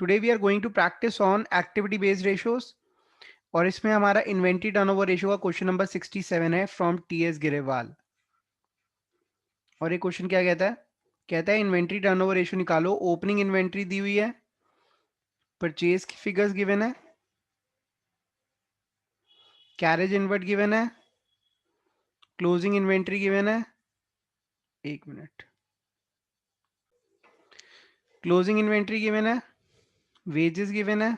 Today we are going to practice on activity based ratios और इसमें हमारा inventory turnover ratio का question number 67 है फ्रॉम टीएस गिरेवाल। और ये क्वेश्चन क्या कहता है इन्वेंट्री टर्नओवर रेशियो निकालो। ओपनिंग इन्वेंट्री दी हुई है, परचेज की फिगर्स गिवन है, कैरेज इनवर्ट गिवन है, क्लोजिंग इन्वेंट्री गिवन है। एक मिनट, क्लोजिंग इन्वेंट्री गिवन है, वेजेस गिवन है,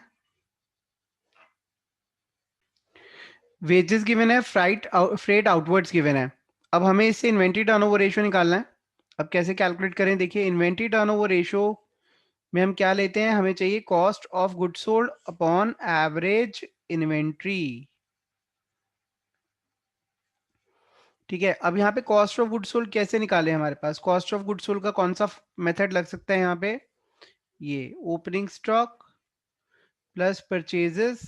वेजेस गिवन है, फ्रेट आउटवर्ड्स गिवन है। अब हमें इससे इन्वेंट्री टर्नओवर रेशियो निकालना है। अब कैसे कैलकुलेट करें, देखिए इन्वेंट्री टर्नओवर रेशियो में हम क्या लेते हैं, हमें चाहिए cost of goods sold upon average inventory. ठीक है, अब यहाँ पे कॉस्ट ऑफ गुड्स सोल्ड कैसे निकाले, हमारे पास कॉस्ट ऑफ गुड्स सोल्ड का कौन सा मेथड लग सकता है यहाँ पे, ये opening stock plus purchases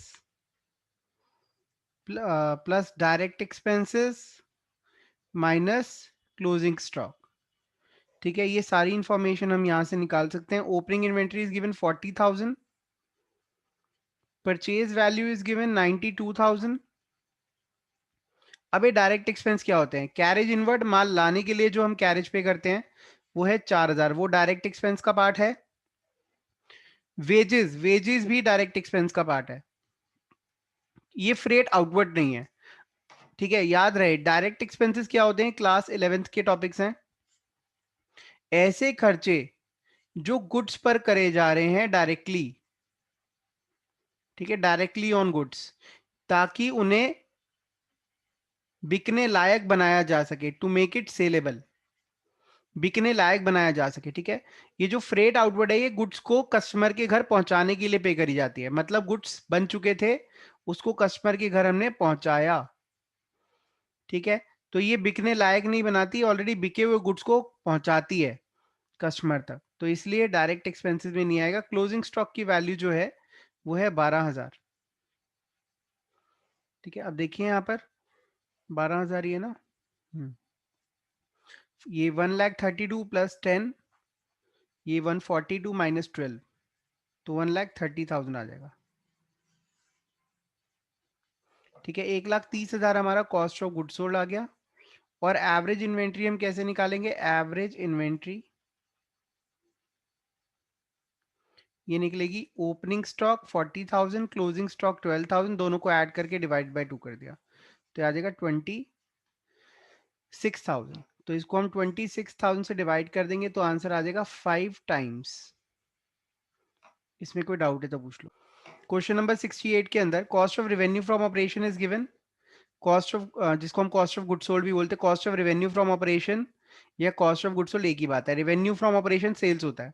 plus direct expenses minus closing stock. ठीक है, ये सारी इंफॉर्मेशन हम यहां से निकाल सकते हैं। Opening inventory is given 40,000, purchase value is given 92,000। अब ये डायरेक्ट एक्सपेंस क्या होते हैं, कैरेज इनवर्ट माल लाने के लिए जो हम कैरेज पे करते हैं वो है 4,000, वो डायरेक्ट एक्सपेंस का पार्ट है। वेजेस वेजेस भी डायरेक्ट एक्सपेंस का पार्ट है, ये फ्रेट आउटवर्ड नहीं है। ठीक है, याद रहे डायरेक्ट एक्सपेंसेस क्या होते हैं, क्लास 11th के टॉपिक्स हैं। ऐसे खर्चे जो गुड्स पर करे जा रहे हैं डायरेक्टली, ठीक है, डायरेक्टली ऑन गुड्स, ताकि उन्हें बिकने लायक बनाया जा सके, टू मेक इट सेलेबल, बिकने लायक बनाया जा सके। ठीक है, ये जो फ्रेट आउटवर्ड है ये गुड्स को कस्टमर के घर पहुंचाने के लिए पे करी जाती है, मतलब गुड्स बन चुके थे उसको कस्टमर के घर हमने पहुंचाया। ठीक है, तो ये बिकने लायक नहीं बनाती, ऑलरेडी बिके हुए गुड्स को पहुंचाती है कस्टमर तक, तो इसलिए डायरेक्ट एक्सपेंसेस में नहीं आएगा। क्लोजिंग स्टॉक की वैल्यू जो है वो है 12,000। ठीक है, अब देखिए यहाँ पर 12,000 ये ना, ये 1,32,000 प्लस 10, ये 142 माइनस 12, तो 1,30,000 आ जाएगा। ठीक है, 1,30,000 हमारा कॉस्ट ऑफ गुड्स सोल्ड आ गया। और एवरेज इन्वेंट्री हम कैसे निकालेंगे, एवरेज इन्वेंट्री ये निकलेगी ओपनिंग स्टॉक 40,000, क्लोजिंग स्टॉक 12,000, दोनों को ऐड करके डिवाइड बाय 2 कर दिया तो आ जाएगा 26,000। तो इसको हम 26,000 से डिवाइड कर देंगे तो आंसर आ जाएगा 5 टाइम्स। इसमें कोई डाउट है तो पूछ लो। क्वेश्चन नंबर 68 के अंदर cost of revenue from operation is given. Cost of जिसको हम कॉस्ट ऑफ गुड्स सोल्ड भी बोलते हैं, cost of revenue from operation या कॉस्ट ऑफ गुड्स सोल्ड एक ही बात है। रेवेन्यू फ्रॉम ऑपरेशन सेल्स होता है,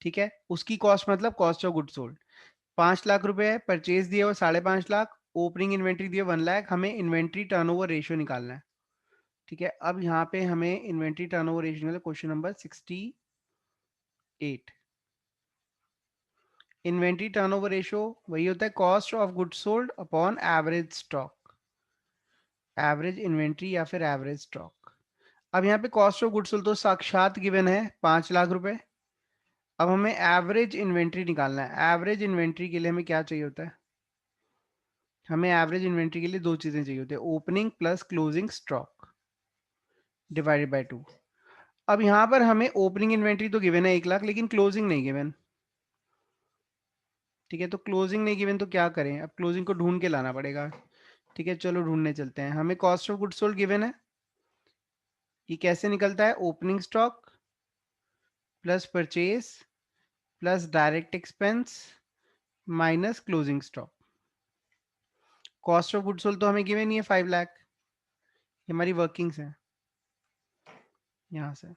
ठीक है, उसकी कॉस्ट मतलब cost of goods sold. 5 lakh रुपए है, परचेज दिए वो 5.5 लाख, ओपनिंग इन्वेंट्री दिए 1 लाख, हमें इन्वेंट्री टर्नओवर रेशियो निकालना है। ठीक है, अब यहाँ पे हमें इन्वेंट्री टर्नओवर रेशियो निकालना, question number 68। Inventory turnover ratio वही होता है cost of goods sold upon average stock, average inventory या फिर एवरेज स्टॉक। अब यहाँ पे कॉस्ट ऑफ गुड्स सोल्ड तो साक्षात गिवन है 5 लाख रुपए। अब हमें एवरेज इन्वेंट्री निकालना है। एवरेज इन्वेंट्री के लिए हमें क्या चाहिए होता है, हमें एवरेज इन्वेंट्री के लिए दो चीजें चाहिए होती है, opening plus closing stock divided by 2। अब यहां पर हमें ओपनिंग इन्वेंट्री तो गिवन है 1 लाख, लेकिन क्लोजिंग नहीं गिवन। ठीक है, तो क्लोजिंग नहीं गिवन तो क्या करें, अब क्लोजिंग को ढूंढ के लाना पड़ेगा। ठीक है, चलो ढूंढने चलते हैं। हमें cost of goods sold given है, ये कैसे निकलता है, opening stock plus purchase plus direct expense minus closing stock. Cost of goods sold तो हमें गिवन ही है 5 लाख, ये हमारी वर्किंग्स है यहां से।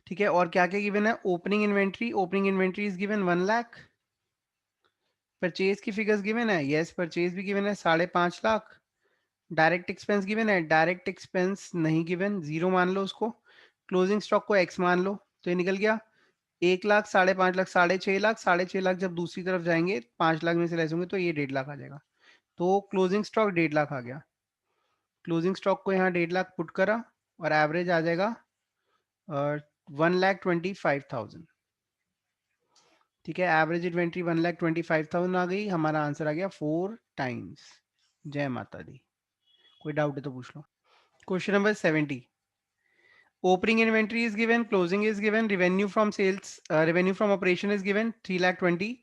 ठीक है, और क्या क्या गिवन है, opening inventory, opening inventory is given 1 lakh, purchase की फिगर्स गिवन है, यस परचेज भी गिवन है 5.5 लाख, डायरेक्ट एक्सपेंस गिवन है, डायरेक्ट एक्सपेंस नहीं गिवन, जीरो मान लो उसको, क्लोजिंग स्टॉक को एक्स मान लो, तो ये निकल गया 1 लाख, 5.5 लाख, 6.5 लाख, 6.5 लाख जब दूसरी तरफ जाएंगे 5 लाख में से लेस होंगे तो ये 1.5 लाख आ जाएगा। तो क्लोजिंग स्टॉक 1.5 लाख आ गया, क्लोजिंग स्टॉक को यहाँ 1.5 लाख पुट करा और एवरेज आ जाएगा 1,25,000। ठीक है, एवरेज इन्वेंट्री 1,25,000 आ गई, हमारा आंसर आ गया 4 टाइम्स। जय माता दी। कोई डाउट है तो पूछ लो। Question number 70। Opening inventory is given, closing is given, revenue from sales, revenue from operation is given 3,20,000,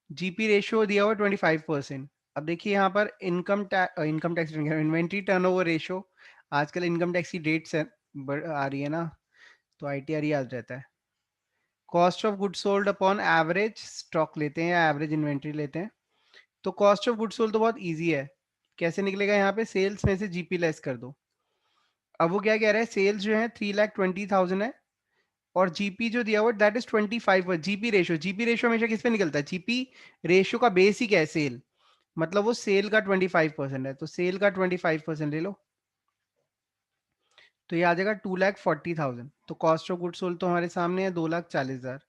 GP ratio दिया हुआ 25%। अब देखिए यहाँ पर income tax inventory turnover ratio, आजकल इनकम टैक्स की डेट्स आ रही है ना, तो आईटीआर याद रहता है। Cost of good sold upon average stock लेते हैं या एवरेज इन्वेंट्री लेते हैं। तो कॉस्ट ऑफ गुड सोल्ड तो बहुत इजी है, कैसे निकलेगा, यहाँ पे सेल्स में से जीपी लेस कर दो। अब वो क्या कह रहा है, सेल्स जो है 3,20,000 है, और जीपी जो दिया हुआ that is 25। GP ratio, GP ratio हमेशा किस पे निकलता है, जीपी रेशियो का बेस ही क्या है, सेल, मतलब वो सेल का 25% है, तो सेल का 25% ले लो, तो ये आ जाएगा 2,40,000। तो कॉस्ट ऑफ गुड सोल्ड तो हमारे सामने है 2,40,000,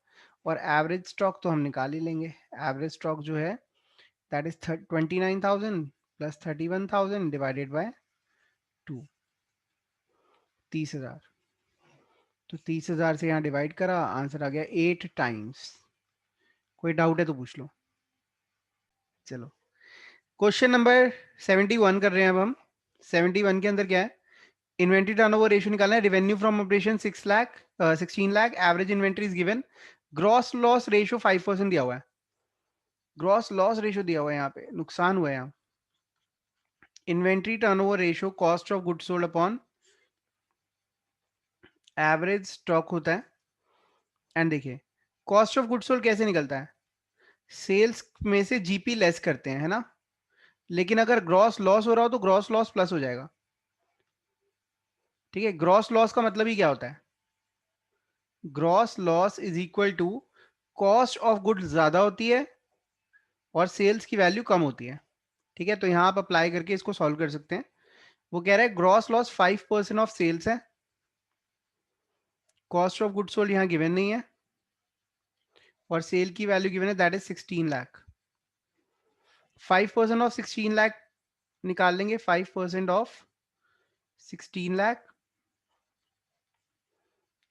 और एवरेज स्टॉक तो हम निकाल ही लेंगे। एवरेज स्टॉक जो है that is 29,000 plus 31,000 divided by 2, 30,000। तो 30,000 से यहाँ डिवाइड करा, आंसर आ गया 8 टाइम्स। कोई डाउट है तो पूछ लो। चलो क्वेश्चन नंबर 71 कर रहे हैं अब हम। 71 के अंदर क्या है, इन्वेंट्री टर्नओवर रेशियो निकालना है, revenue from operation 16 lakh, average inventory is given, gross loss ratio 5% दिया हुआ है, ग्रॉस लॉस रेशियो दिया हुआ है, यहाँ पे नुकसान हुआ है यहाँ। Inventory turnover ratio cost of goods sold upon average stock होता है। एंड देखिए कॉस्ट ऑफ गुड्स सोल्ड कैसे निकलता है, सेल्स में से जीपी लेस करते हैं, है ना, लेकिन अगर ग्रॉस लॉस हो रहा हो तो ग्रॉस लॉस प्लस हो जाएगा। ठीक है, ग्रॉस लॉस का मतलब ही क्या होता है, gross loss is equal to cost of goods ज्यादा होती है और सेल्स की वैल्यू कम होती है। ठीक है, तो यहां आप अप्लाई करके इसको सॉल्व कर सकते हैं। वो कह रहा है ग्रॉस लॉस 5% ऑफ सेल्स है, कॉस्ट ऑफ गुड्स सोल्ड यहां गिवन नहीं है, और सेल की वैल्यू गिवन है that is 16 lakh. 5% of 16 lakh निकाल लेंगे, 5% of 16 lakh,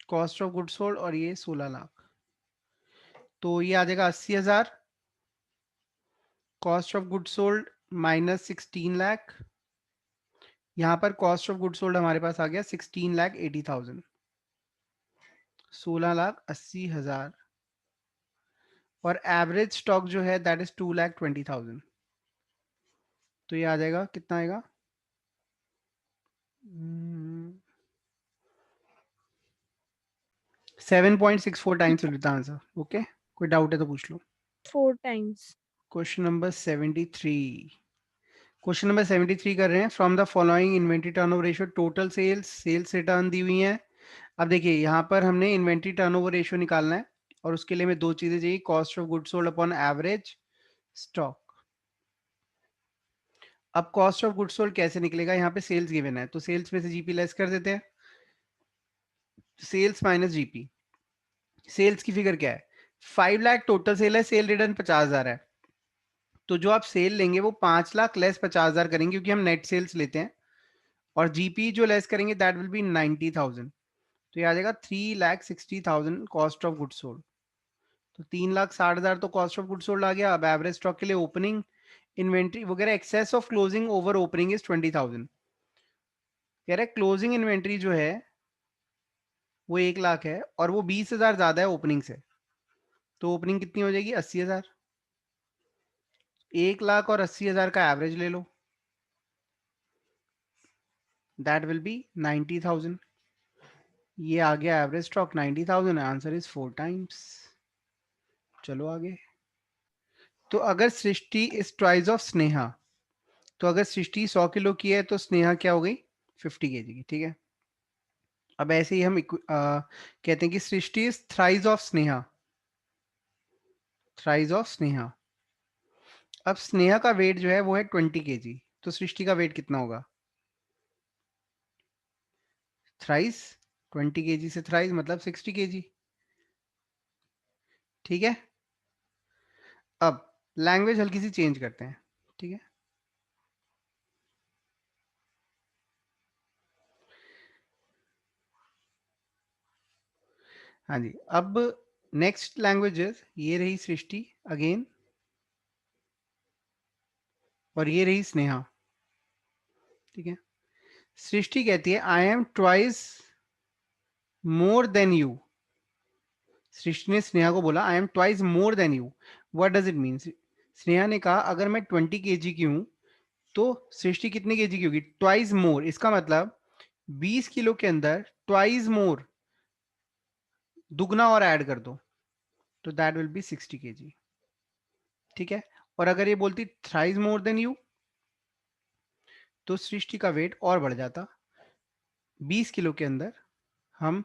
cost of goods sold, और ये 16 लाख, तो ये आ जाएगा 80,000, cost of goods sold minus 16 lakh, यहाँ पर कॉस्ट ऑफ गुड्स सोल्ड हमारे पास आ गया 16,80,000, 16,80,000, और एवरेज स्टॉक जो है दैट इज 2,20,000। तो ये आ जाएगा, कितना आएगा, 7.64 times will be the answer. Okay, कोई डाउट है तो पूछ लो। 4 times. Question number 73। Question number 73 कर रहे हैं, from the following inventory turnover ratio total sales, sales return दी हुई है। अब देखिए यहाँ पर हमने इन्वेंट्री टर्नओवर रेशियो निकालना है, और उसके लिए हमें दो चीजें चाहिए, cost of goods sold upon average stock. अब कॉस्ट ऑफ गुड्स सोल्ड कैसे निकलेगा, यहाँ पे सेल्स गिवन है, तो सेल्स में से जीपी लेस कर देते हैं, सेल्स माइनस जीपी। सेल्स की फिगर क्या है, 5 लाख टोटल सेल है, सेल रिटर्न 50,000 है, तो जो आप सेल लेंगे वो 5 लाख लेस 50,000 करेंगे, क्योंकि हम नेट सेल्स लेते हैं, और जीपी जो लेस करेंगे दैट विल बी 90,000। तो ये आ जाएगा 3,60,000 कॉस्ट ऑफ गुड सोल्ड। तो 3,60,000 तो कॉस्ट ऑफ गुड सोल्ड आ गया। अब एवरेज स्टॉक के लिए ओपनिंग इन्वेंट्री वगैरह, excess of closing over opening is 20,000। कह रहे क्लोजिंग इन्वेंट्री जो है वो 1 लाख है, और वो 20,000 ज्यादा है ओपनिंग से, तो ओपनिंग कितनी हो जाएगी, 80,000। 1 लाख और 80,000 का एवरेज ले लो, दैट विल बी 90,000। ये आ गया average stock 90,000, answer is 4 times. चलो आगे। तो अगर सृष्टि इज ट्वाइस ऑफ स्नेहा, तो अगर सृष्टि 100 किलो की है तो स्नेहा क्या हो गई, 50 kg की। ठीक है, अब ऐसे ही हम कहते हैं कि Srishti is thrice of Sneha, thrice of Sneha. अब स्नेहा का वेट जो है वो है 20 kg, तो सृष्टि का वेट कितना होगा, थ्राइस, 20 kg से थ्राइस मतलब 60 kg। ठीक है, अब लैंग्वेज हल्की सी चेंज करते हैं। ठीक है, हाँ जी, अब नेक्स्ट लैंग्वेजेस, ये रही सृष्टि अगेन, और ये रही स्नेहा। ठीक है, सृष्टि कहती है I am twice more than you. Srishti ने स्नेहा को बोला I am twice more than you, what does it mean? Sneha ने कहा अगर मैं 20 kg की हूं तो सृष्टि कितने केजी की होगी? ट्वाइस मोर, इसका मतलब 20 किलो के अंदर ट्वाइस मोर, दुगना और ऐड कर दो, तो दैट विल बी 60 kg। ठीक है, और अगर ये बोलती थ्राइस मोर देन यू तो सृष्टि का वेट और बढ़ जाता। 20 किलो के अंदर हम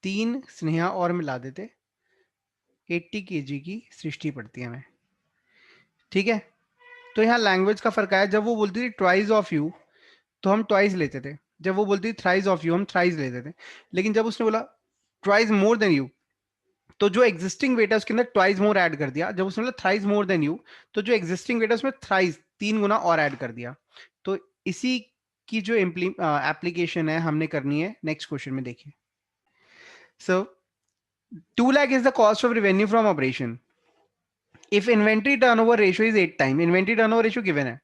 3 स्नेहा और मिला देते, 80 kg की सृष्टि पड़ती है हमें। ठीक है, तो यहाँ लैंग्वेज का फर्क आया। जब वो बोलती थी ट्वाइस ऑफ यू तो हम ट्वाइस लेते थे, जब वो बोलती थी थ्राइस ऑफ यू हम थ्राइस लेते थे। लेकिन जब उसने बोला ट्वाइस मोर देन यू तो जो एग्जिस्टिंग वेट है उसके अंदर ट्वाइस मोर ऐड कर दिया। जब उसने बोला थ्राइस मोर देन यू तो जो एग्जिस्टिंग वेट है उसमें थ्राइस 3 गुना और ऐड कर दिया। तो इसी की जो एप्लीकेशन है हमने करनी है नेक्स्ट क्वेश्चन में, देखिए। सो 2 lakh is the cost of revenue from operation. If inventory turnover ratio is 8 time, inventory turnover ratio given है,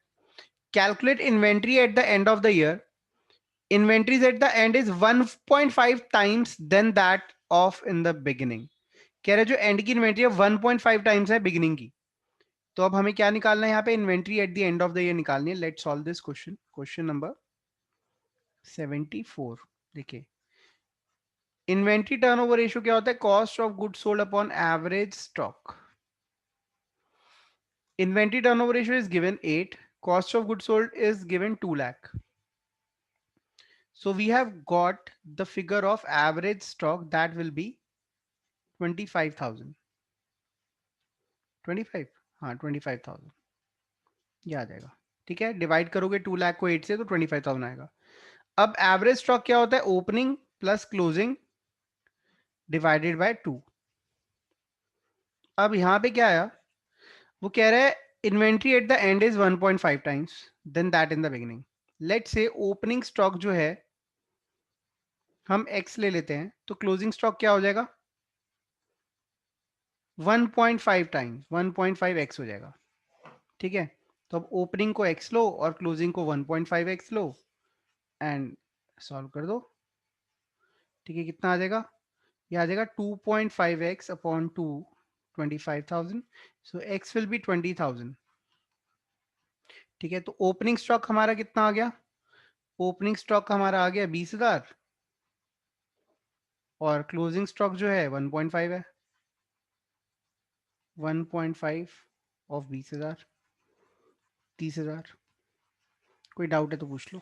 calculate inventory at the end of the year. Inventories at the end is 1.5 times than that of in the beginning. कह रहे जो and की inventory है 1.5 times है beginning की। तो अब हमें क्या निकालना है यहाँ पे? Inventory at the end of the year निकालनी है। Let's solve this question, question number 74। देखिए, इन्वेंट्री टर्नओवर रेशियो क्या होता है? Cost of goods sold upon average stock. Inventory turnover ratio is given 8, cost of goods sold is given 2 lakh. So we have got the figure of average stock that will be 25,000. 25, हाँ 25,000 ये आ जाएगा। ठीक है, divide करोगे 2 लाख को 8 से तो 25,000 आएगा। अब एवरेज स्टॉक क्या होता है? Opening plus closing divided by 2। अब यहां पे क्या आया? वो कह रहा है inventory at the end is 1.5 times than that in the beginning. Let's say opening stock जो है हम x ले लेते हैं, तो क्लोजिंग स्टॉक क्या हो जाएगा? 1.5 टाइम्स, 1.5x हो जाएगा। ठीक है, तो अब ओपनिंग को x लो और क्लोजिंग को 1.5x लो एंड सॉल्व कर दो। ठीक है, कितना आ जाएगा? ये आ जाएगा 2.5x upon 2, 25,000। So x will be 20,000। ठीक है, तो ओपनिंग स्टॉक हमारा कितना आ गया? ओपनिंग स्टॉक हमारा आ गया 20,000 और क्लोजिंग स्टॉक जो है 1.5 है। 1.5 ऑफ 20,000, 30,000। कोई डाउट है तो पूछ लो।